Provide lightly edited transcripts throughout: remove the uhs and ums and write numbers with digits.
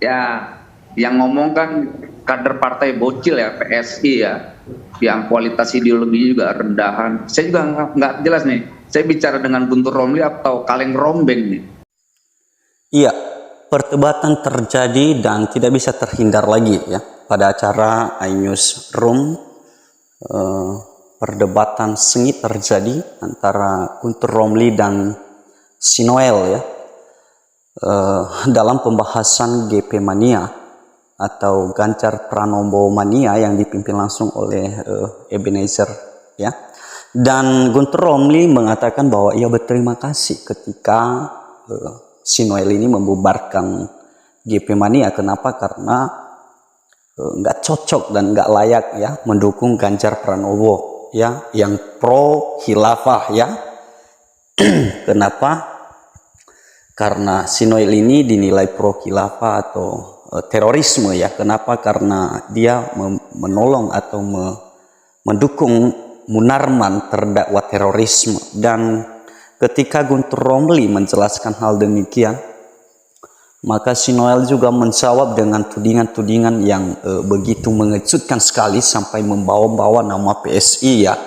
Ya, yang ngomong kan kader partai bocil ya, PSI ya, yang kualitas ideologi juga rendahan. Saya juga nggak jelas nih, saya bicara dengan Guntur Romli atau kaleng rombeng nih. Iya, perdebatan terjadi dan tidak bisa terhindar lagi ya. Pada acara iNewsroom, perdebatan sengit terjadi antara Guntur Romli dan Sinoel ya, dalam pembahasan GP Mania atau Ganjar Pranowo Mania yang dipimpin langsung oleh Ebenezer ya. Dan Guntur Romli mengatakan bahwa ia berterima kasih ketika si Noel ini membubarkan GP Mania. Kenapa? Karena nggak cocok dan nggak layak ya mendukung Ganjar Pranowo ya yang pro khilafah ya. Kenapa? Karena si Noel ini dinilai pro khilafah atau terorisme ya. Kenapa? Karena dia menolong atau mendukung Munarman terdakwa terorisme. Dan ketika Guntur Romli menjelaskan hal demikian, maka si Noel juga menjawab dengan tudingan-tudingan yang begitu mengejutkan sekali sampai membawa-bawa nama PSI ya.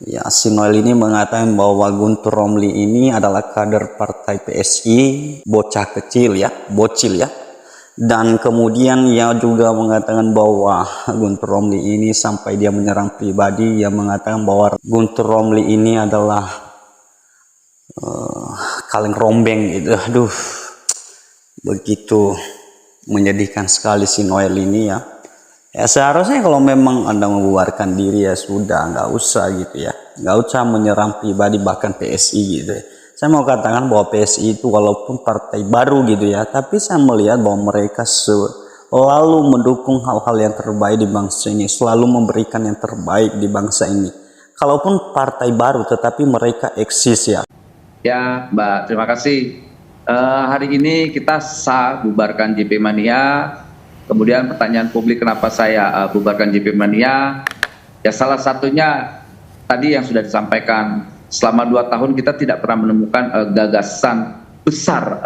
Ya, si Noel ini mengatakan bahwa Guntur Romli ini adalah kader partai PSI, bocah kecil ya, bocil ya. Dan kemudian ia juga mengatakan bahwa Guntur Romli ini sampai dia menyerang pribadi, ia mengatakan bahwa Guntur Romli ini adalah kaleng rombeng gitu. Aduh, begitu menyedihkan sekali si Noel ini ya. Ya seharusnya kalau memang Anda membubarkan diri ya sudah, nggak usah gitu ya, nggak usah menyerang pribadi bahkan PSI gitu ya. Saya mau katakan bahwa PSI itu walaupun partai baru gitu ya, tapi saya melihat bahwa mereka selalu mendukung hal-hal yang terbaik di bangsa ini, selalu memberikan yang terbaik di bangsa ini. Kalaupun partai baru tetapi mereka eksis ya. Ya, Mbak, terima kasih. Hari ini kita sah bubarkan GP Mania. Kemudian pertanyaan publik kenapa saya bubarkan GP Mania? Ya salah satunya tadi yang sudah disampaikan, selama 2 tahun kita tidak pernah menemukan gagasan besar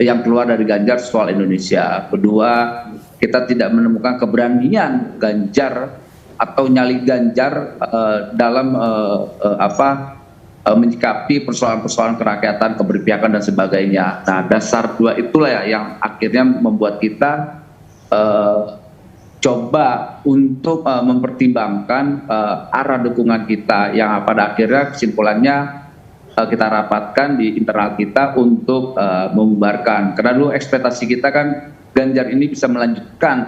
yang keluar dari Ganjar soal Indonesia. Kedua, kita tidak menemukan keberanian Ganjar atau nyali Ganjar dalam menyikapi persoalan-persoalan kerakyatan, keberpihakan dan sebagainya. Nah, dasar dua itulah ya yang akhirnya membuat kita coba untuk mempertimbangkan arah dukungan kita yang pada akhirnya kesimpulannya kita rapatkan di internal kita untuk membubarkan. Karena dulu ekspektasi kita kan Ganjar ini bisa melanjutkan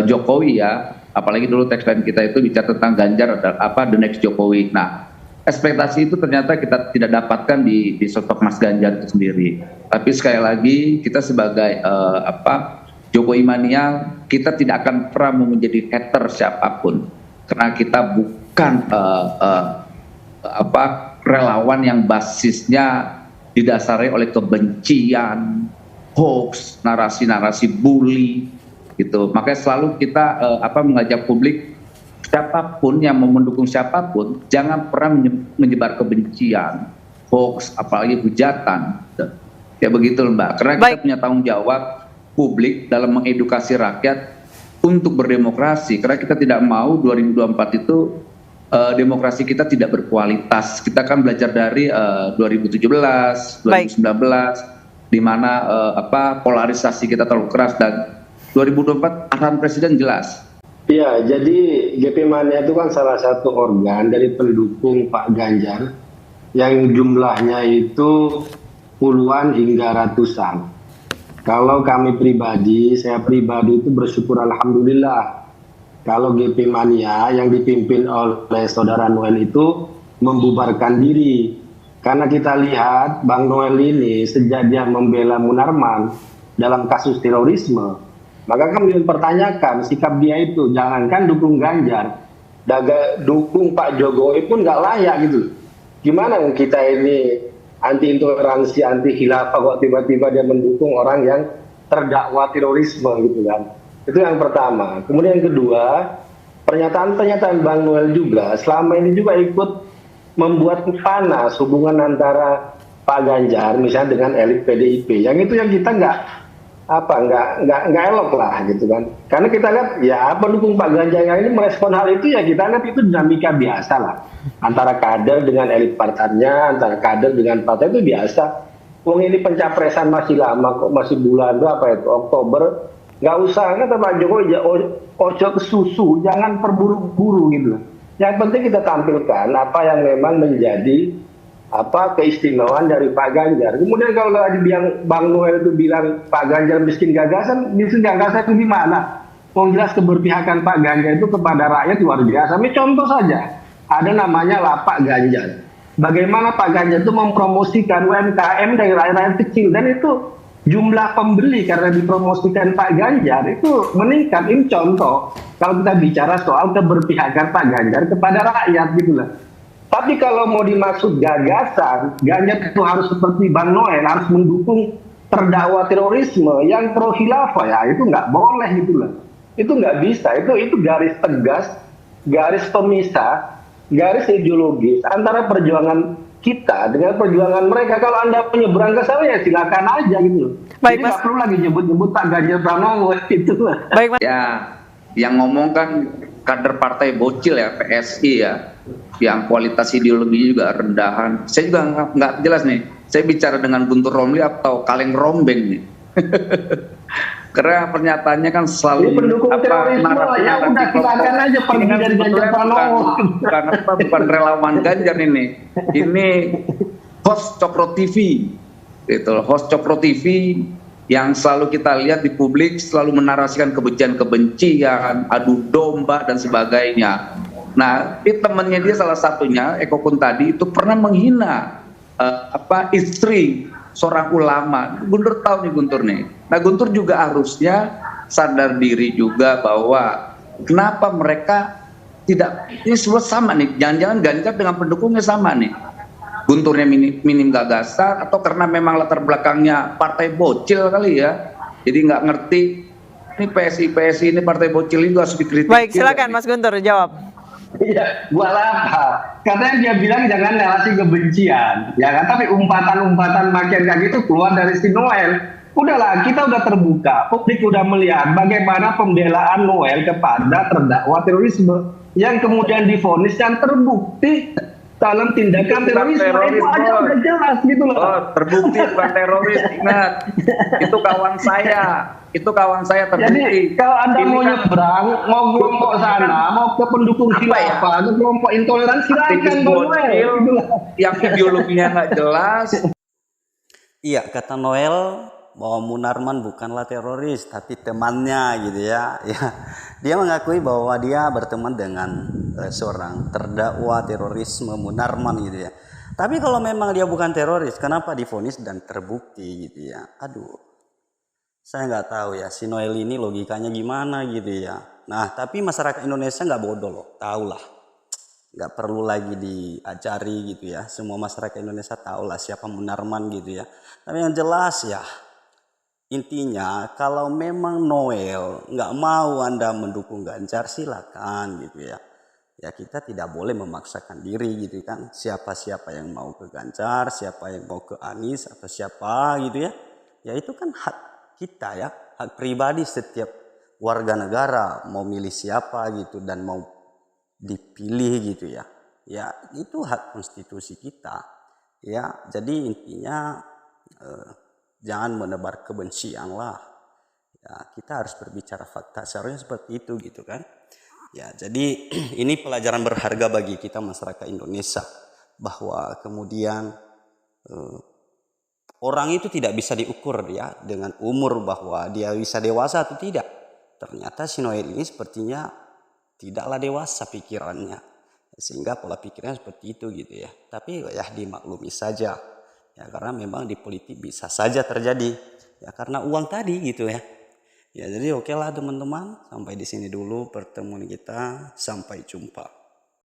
Jokowi ya, apalagi dulu tagline kita itu bicara tentang Ganjar the next Jokowi. Nah, ekspektasi itu ternyata kita tidak dapatkan di sosok Mas Ganjar itu sendiri. Tapi sekali lagi kita sebagai Jokowi Mania, kita tidak akan pernah menjadi hater siapapun, karena kita bukan relawan yang basisnya didasari oleh kebencian, hoax, narasi-narasi bully gitu. Makanya selalu kita mengajak publik, siapapun yang mau mendukung siapapun, jangan pernah menyebar kebencian, hoax, apalagi hujatan. Ya begitu Mbak, karena kita punya tanggung jawab publik dalam mengedukasi rakyat untuk berdemokrasi. Karena kita tidak mau 2024 itu demokrasi kita tidak berkualitas. Kita kan belajar dari 2017, 2019, di mana polarisasi kita terlalu keras, dan 2024 arahan Presiden jelas. Iya, jadi GP Mania itu kan salah satu organ dari pendukung Pak Ganjar yang jumlahnya itu puluhan hingga ratusan. Kalau kami pribadi, saya pribadi itu bersyukur alhamdulillah kalau GP Mania yang dipimpin oleh saudara Noel itu membubarkan diri. Karena kita lihat Bang Noel ini sejak dia membela Munarman dalam kasus terorisme, maka kami mempertanyakan sikap dia itu. Jangankan dukung Ganjar, dukung Pak Jokowi pun nggak layak gitu. Gimana kita ini anti intoleransi, anti khilafah kok tiba-tiba dia mendukung orang yang terdakwa terorisme gitu kan. Itu yang pertama. Kemudian yang kedua, pernyataan-pernyataan Bang Noel juga selama ini juga ikut membuat panas hubungan antara Pak Ganjar misalnya dengan elit PDIP. Yang itu yang kita nggak elok lah gitu kan. Karena kita lihat ya pendukung Pak Ganjar yang ini merespon hal itu, ya kita lihat itu dinamika biasa lah antara kader dengan elit partainya, antara kader dengan partai itu biasa. Wong ini pencapresan masih lama kok, masih bulan berapa itu, Oktober. Nggak usah, kata Pak Jokowi, ojo ke susu, jangan terburu-buru gitu. Yang penting kita tampilkan apa yang memang menjadi keistimewaan dari Pak Ganjar. Kemudian kalau tadi Bang Noel itu bilang Pak Ganjar miskin gagasan itu gimana? Mau jelas keberpihakan Pak Ganjar itu kepada rakyat luar biasa. Ini contoh saja, ada namanya Lapak Ganjar. Bagaimana Pak Ganjar itu mempromosikan UMKM dari rakyat kecil, dan itu jumlah pembeli karena dipromosikan Pak Ganjar itu meningkat. Ini contoh kalau kita bicara soal keberpihakan Pak Ganjar kepada rakyat gitu lah. Tapi kalau mau dimaksud gagasan, Ganjar itu harus seperti Bang Noel, harus mendukung terdakwa terorisme yang pro khilafah, ya itu nggak boleh gitu lah. Itu nggak bisa, itu garis tegas, garis pemisah, garis ideologis antara perjuangan kita dengan perjuangan mereka. Kalau Anda menyeberang ke sana ya silakan aja gitu loh. Baik, Jadi Mas. nggak perlu lagi nyebut-nyebut Pak Ganjar Pranowo itu lah. Baik, Mas. Ya, yang ngomong kan kader partai bocil ya, PSI ya, yang kualitas ideologi juga rendahan. Saya juga nggak jelas nih, saya bicara dengan Guntur Romli atau kaleng rombeng nih. Karena pernyataannya kan selalu Ini pendukung terorisme, ya udah silakan aja pergi dari Ganjar Pranowo. Bukan relawan Ganjar ini host Cokro TV, gitu loh, host Cokro TV yang selalu kita lihat di publik selalu menarasikan kebencian, adu domba dan sebagainya. Nah, temannya dia salah satunya Eko Kuntadi itu pernah menghina istri seorang ulama. Guntur tahu nih Guntur nih. Nah, Guntur juga harusnya sadar diri juga bahwa kenapa mereka tidak, ini semua sama nih. Jangan-jangan Ganjar dengan pendukungnya sama nih. Gunturnya minim gagasan atau karena memang latar belakangnya partai bocil kali ya. Jadi nggak ngerti ini PSI ini partai bocil itu harus dikritik. Baik, silakan Mas Guntur jawab. Iya, buat apa? Katanya dia bilang jangan narasi kebencian, ya kan? Tapi umpatan-umpatan makian kayak gitu keluar dari si Noel. Udahlah, kita udah terbuka, publik udah melihat bagaimana pembelaan Noel kepada terdakwa terorisme yang kemudian divonis dan terbukti dalam tindakan terorisme. Itu aja udah jelas gitu loh. Oh, terbukti bukan teroris, ingat. Itu kawan saya. Itu kawan saya terbukti. Jadi kalau Anda mau nyebrang, mau kelompok sana, mau ke pendukung khilafah, ke kelompok intoleran, silakan bocil yang ideologinya nggak jelas. Iya, kata Noel bahwa Munarman bukanlah teroris tapi temannya gitu ya. Dia mengakui bahwa dia berteman dengan seorang terdakwa terorisme Munarman gitu ya. Tapi kalau memang dia bukan teroris, kenapa divonis dan terbukti gitu ya? Aduh, saya nggak tahu ya si Noel ini logikanya gimana gitu ya. Nah, tapi masyarakat Indonesia nggak bodoh loh, tahu lah. Nggak perlu lagi diajari gitu ya. Semua masyarakat Indonesia tahu lah siapa Munarman gitu ya. Tapi yang jelas ya, intinya kalau memang Noel nggak mau Anda mendukung Ganjar, silakan gitu ya. Ya kita tidak boleh memaksakan diri gitu kan. Siapa-siapa yang mau ke Ganjar, siapa yang mau ke Anies atau siapa gitu ya. Ya itu kan hak kita ya, hak pribadi setiap warga negara mau milih siapa gitu dan mau dipilih gitu ya. Ya itu hak konstitusi kita. Ya jadi intinya jangan menebar kebencian lah. Ya, kita harus berbicara fakta. Seharusnya seperti itu gitu kan. Ya, jadi ini pelajaran berharga bagi kita masyarakat Indonesia bahwa kemudian orang itu tidak bisa diukur ya dengan umur bahwa dia bisa dewasa atau tidak. Ternyata si Noel ini sepertinya tidaklah dewasa pikirannya. Sehingga pola pikirnya seperti itu gitu ya. Tapi ya dimaklumi saja. Ya karena memang di politik bisa saja terjadi ya karena uang tadi gitu ya. Ya jadi oke lah teman-teman, sampai di sini dulu pertemuan kita, sampai jumpa.